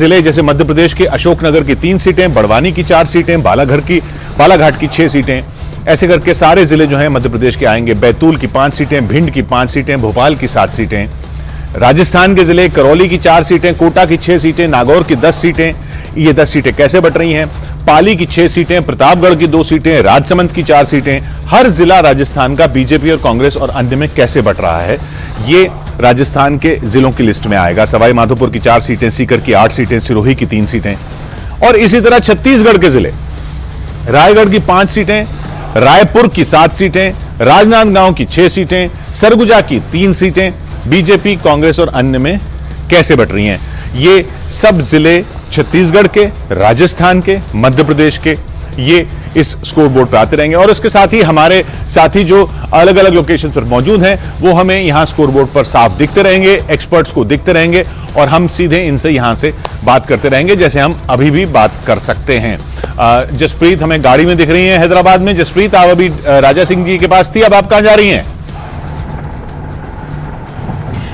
जिले जैसे मध्य प्रदेश के अशोकनगर की 3 सीटें, बड़वानी की 4 सीटें, बालाघाट की 6 सीटें, ऐसे करके सारे जिले जो हैं मध्य प्रदेश के आएंगे। बैतूल की 5 सीटें, भिंड की 5 सीटें, भोपाल की 7 सीटें, राजस्थान के जिले करौली की 4 सीटें, कोटा की 6 सीटें, नागौर की 10 सीटें। ये 10 सीटें कैसे बट रही हैं? पाली की 6 सीटें, प्रतापगढ़ की 2 सीटें, राजसमंद की 4 सीटें। हर जिला राजस्थान का बीजेपी और कांग्रेस और अन्य में कैसे बट रहा है, ये राजस्थान के जिलों की लिस्ट में आएगा। सवाई माधोपुर की 4 सीटें, सीकर की 8 सीटें, सिरोही की 3 सीटें, और इसी तरह छत्तीसगढ़ के जिले, रायगढ़ की 5 सीटें, रायपुर की 7 सीटें, राजनांदगांव की 6 सीटें, सरगुजा की 3 सीटें। बीजेपी, कांग्रेस और अन्य में कैसे बट रही हैं? ये सब जिले छत्तीसगढ़ के, राजस्थान के, मध्य प्रदेश के, ये इस स्कोर बोर्ड पर आते रहेंगे। और इसके साथ ही हमारे साथी जो अलग अलग लोकेशन पर मौजूद हैं वो हमें यहां स्कोर बोर्ड पर साफ दिखते रहेंगे, एक्सपर्ट्स को दिखते रहेंगे, और हम सीधे इनसे यहां से बात करते रहेंगे जैसे हम अभी भी बात कर सकते हैं। जसप्रीत हमें गाड़ी में दिख रही हैं हैदराबाद में। जसप्रीत, आप अभी राजा सिंह जी के पास थी, अब आप कहां जा रही हैं?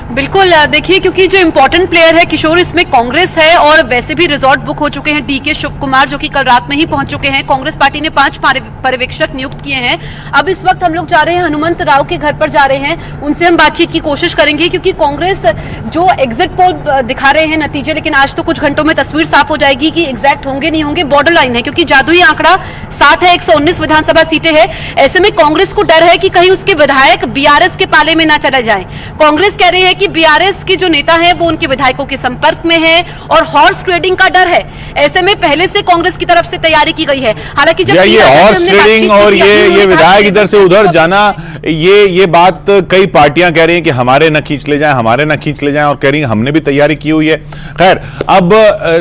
बिल्कुल, देखिए, क्योंकि जो इंपॉर्टेंट प्लेयर है किशोर, इसमें कांग्रेस है, और वैसे भी रिजॉर्ट बुक हो चुके हैं। डीके शिव कुमार जो कि कल रात में ही पहुंच चुके हैं। कांग्रेस पार्टी ने 5 पर्यवेक्षक नियुक्त किए हैं। अब इस वक्त हम लोग जा रहे हैं हनुमंत राव के घर पर जा रहे हैं, उनसे हम बातचीत की कोशिश करेंगे, क्योंकि कांग्रेस जो एग्जिट पोल दिखा रहे हैं नतीजे, लेकिन आज तो कुछ घंटों में तस्वीर साफ हो जाएगी कि एग्जैक्ट होंगे नहीं होंगे। बॉर्डर लाइन है, क्योंकि जादुई आंकड़ा 60 है, 119 विधानसभा सीटें हैं। ऐसे में कांग्रेस को डर है कि कहीं उसके विधायक बीआरएस के पाले में ना चले जाएं। कांग्रेस कह रही है कि बीआरएस के जो नेता हैं वो उनके विधायकों के संपर्क में हैं, और हॉर्स ट्रेडिंग का डर है। ऐसे में पहले से कांग्रेस की तरफ से तैयारी की गई है। हालांकि जब ये हॉर्स ट्रेडिंग और ये विधायक इधर से उधर जाना, ये बात कई पार्टियां कह रही हैं कि हमारे न खींच ले जाएं, हमारे न खींच ले जाएं, और कह रही हैं हमने भी तैयारी की हुई है। खैर, अब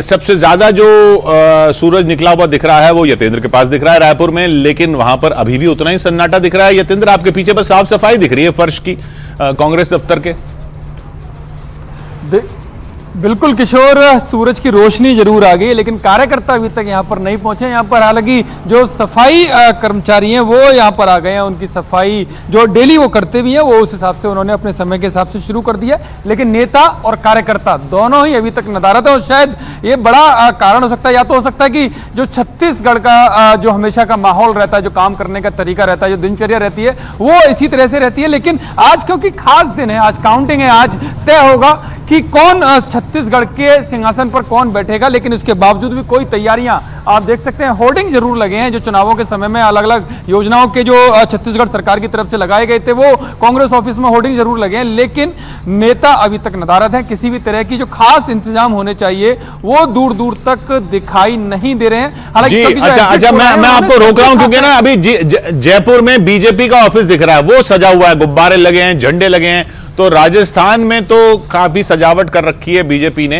सबसे ज्यादा जो सूरज निकला हुआ दिख रहा है वो यतेंद्र के पास दिख रहा है रायपुर में, लेकिन वहां पर अभी भी उतना ही सन्नाटा दिख रहा है। यतेंद्र, आपके पीछे पर साफ सफाई दिख रही है फर्श की कांग्रेस दफ्तर के। बिल्कुल किशोर, सूरज की रोशनी जरूर आ गई, लेकिन कार्यकर्ता अभी तक यहाँ पर नहीं पहुंचे। यहाँ पर हालांकि जो सफाई कर्मचारी हैं वो यहाँ पर आ गए हैं। उनकी सफाई जो डेली वो करते भी हैं, वो उस हिसाब से उन्होंने अपने समय के हिसाब से शुरू कर दिया। लेकिन नेता और कार्यकर्ता दोनों ही अभी तक नदारत है, और शायद ये बड़ा कारण हो सकता है। या तो हो सकता है कि जो छत्तीसगढ़ का जो हमेशा का माहौल रहता है, जो काम करने का तरीका रहता है, जो दिनचर्या रहती है, वो इसी तरह से रहती है। लेकिन आज क्योंकि खास दिन है, आज काउंटिंग है, आज तय होगा कि कौन छत्तीसगढ़ के सिंहासन पर कौन बैठेगा। लेकिन उसके बावजूद भी कोई तैयारियां आप देख सकते हैं, होर्डिंग जरूर लगे हैं। जो चुनावों के समय में अलग अलग योजनाओं के जो छत्तीसगढ़ सरकार की तरफ से लगाए गए थे, वो कांग्रेस ऑफिस में होर्डिंग जरूर लगे हैं। लेकिन नेता अभी तक नदारत है। किसी भी तरह की जो खास इंतजाम होने चाहिए वो दूर दूर तक दिखाई नहीं दे रहे हैं। हालांकि अच्छा, मैं आपको रोक रहा हूं, क्योंकि ना अभी जयपुर में बीजेपी का ऑफिस दिख रहा है, वो सजा हुआ है, गुब्बारे लगे हैं, झंडे लगे हैं। तो राजस्थान में तो काफी सजावट कर रखी है बीजेपी ने।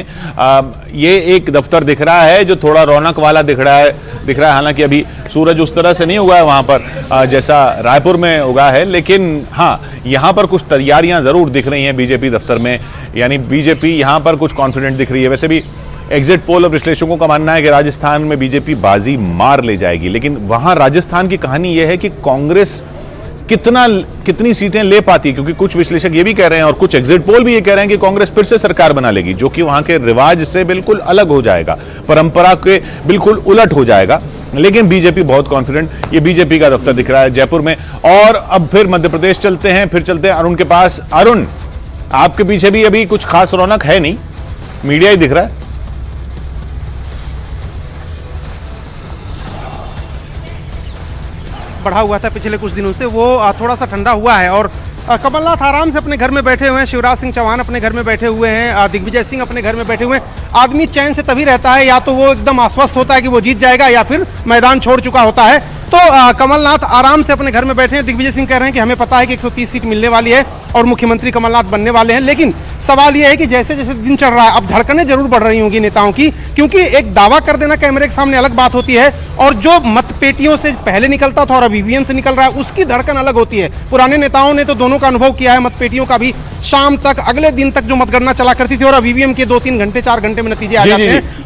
ये एक दफ्तर दिख रहा है जो थोड़ा रौनक वाला दिख रहा है। हालांकि अभी सूरज उस तरह से नहीं उगा है वहां पर जैसा रायपुर में उगा है, लेकिन हाँ, यहां पर कुछ तैयारियां जरूर दिख रही हैं बीजेपी दफ्तर में। यानी बीजेपी यहां पर कुछ कॉन्फिडेंट दिख रही है। वैसे भी एग्जिट पोल और विश्लेषकों का मानना है कि राजस्थान में बीजेपी बाजी मार ले जाएगी, लेकिन वहां राजस्थान की कहानी यह है कि कांग्रेस कितनी सीटें ले पाती है, क्योंकि कुछ विश्लेषक ये भी कह रहे हैं और कुछ एग्जिट पोल भी ये कह रहे हैं कि कांग्रेस फिर से सरकार बना लेगी, जो कि वहां के रिवाज से बिल्कुल अलग हो जाएगा, परंपरा के बिल्कुल उलट हो जाएगा। लेकिन बीजेपी बहुत कॉन्फिडेंट। ये बीजेपी का दफ्तर दिख रहा है जयपुर में। और अब फिर मध्य प्रदेश चलते हैं, फिर चलते हैं अरुण के पास। अरुण, आपके पीछे भी अभी कुछ खास रौनक है नहीं, मीडिया ही दिख रहा है। बढ़ा हुआ था पिछले कुछ दिनों से, वो थोड़ा सा ठंडा हुआ है। और कमलनाथ आराम से अपने घर में बैठे हुए हैं, शिवराज सिंह चौहान अपने घर में बैठे हुए हैं, दिग्विजय सिंह अपने घर में बैठे हुए हैं। आदमी चैन से तभी रहता है या तो वो एकदम आश्वस्त होता है कि वो जीत जाएगा, या फिर मैदान छोड़ चुका होता है। तो कमलनाथ आराम से अपने घर में बैठे हैं। दिग्विजय सिंह कह रहे हैं कि हमें पता है कि 130 सीट मिलने वाली है और मुख्यमंत्री कमलनाथ बनने वाले हैं। लेकिन सवाल यह है कि जैसे जैसे दिन चढ़ रहा है, अब धड़कनें जरूर बढ़ रही होंगी नेताओं की, क्योंकि एक दावा कर देना कैमरे के सामने अलग बात होती है, और जो मतपेटियों से पहले निकलता था और अब ईवीएम से निकल रहा है, उसकी धड़कन अलग होती है। पुराने नेताओं ने तो दोनों का अनुभव किया है, मतपेटियों का भी। शाम तक, अगले दिन तक जो मतगणना चला करती थी, और अब ईवीएम के 2-3 घंटे 4 घंटे में नतीजे आ जाते हैं।